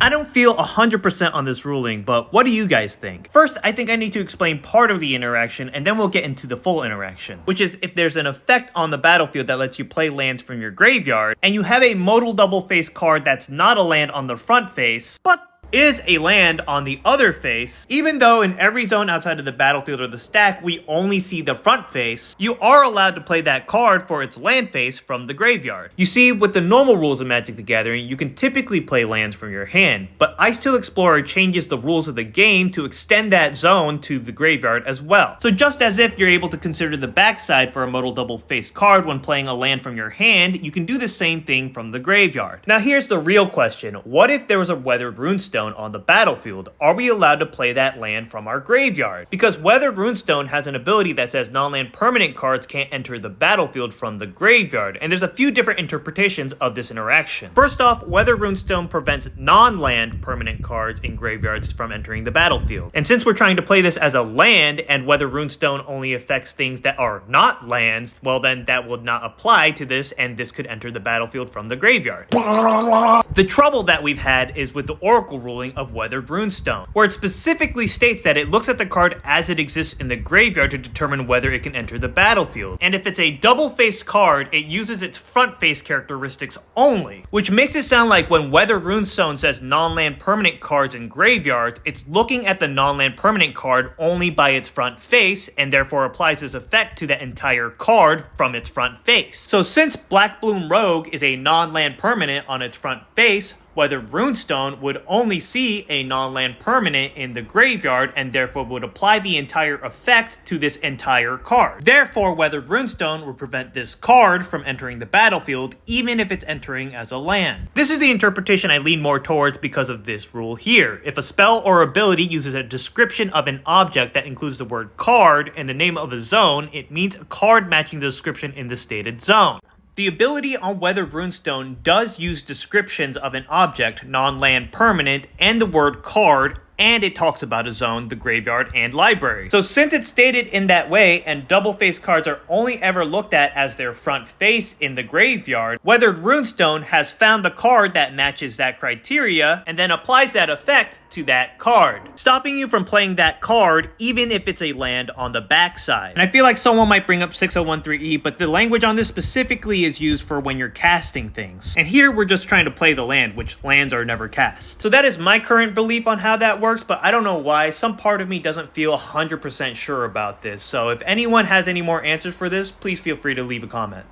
I don't feel 100% on this ruling, but what do you guys think? First, I think I need to explain part of the interaction, and then we'll get into the full interaction, which is if there's an effect on the battlefield that lets you play lands from your graveyard, and you have a modal double face card that's not a land on the front face, but is a land on the other face, even though in every zone outside of the battlefield or the stack, we only see the front face, you are allowed to play that card for its land face from the graveyard. You see, with the normal rules of Magic the Gathering, you can typically play lands from your hand, but Ice Steel Explorer changes the rules of the game to extend that zone to the graveyard as well. So just as if you're able to consider the backside for a modal double face card when playing a land from your hand, you can do the same thing from the graveyard. Now here's the real question. What if there was a Weathered Runestone on the battlefield? Are we allowed to play that land from our graveyard? Because Weathered Runestone has an ability that says non-land permanent cards can't enter the battlefield from the graveyard, and there's a few different interpretations of this interaction. First off, Weathered Runestone prevents non-land permanent cards in graveyards from entering the battlefield. And since we're trying to play this as a land, and Weathered Runestone only affects things that are not lands, well then that would not apply to this, and this could enter the battlefield from the graveyard. The trouble that we've had is with the Oracle ruling of Weathered Runestone, where it specifically states that it looks at the card as it exists in the graveyard to determine whether it can enter the battlefield. And if it's a double-faced card, it uses its front face characteristics only, which makes it sound like when Weathered Runestone says non-land permanent cards in graveyards, it's looking at the non-land permanent card only by its front face, and therefore applies this effect to the entire card from its front face. So since Blackbloom Rogue is a non-land permanent on its front face, Weathered Runestone would only see a non-land permanent in the graveyard and therefore would apply the entire effect to this entire card. Therefore, Weathered Runestone would prevent this card from entering the battlefield even if it's entering as a land. This is the interpretation I lean more towards because of this rule here. If a spell or ability uses a description of an object that includes the word card and the name of a zone, it means a card matching the description in the stated zone. The ability on Weathered Runestone does use descriptions of an object, non-land permanent, and the word card, and it talks about a zone, the graveyard, and library. So since it's stated in that way, and double-face cards are only ever looked at as their front face in the graveyard, Weathered Runestone has found the card that matches that criteria, and then applies that effect to that card, stopping you from playing that card even if it's a land on the backside. And I feel like someone might bring up 6013E, but the language on this specifically is used for when you're casting things. And here we're just trying to play the land, which lands are never cast. So that is my current belief on how that works, but I don't know why. Some part of me doesn't feel 100% sure about this. So if anyone has any more answers for this, please feel free to leave a comment.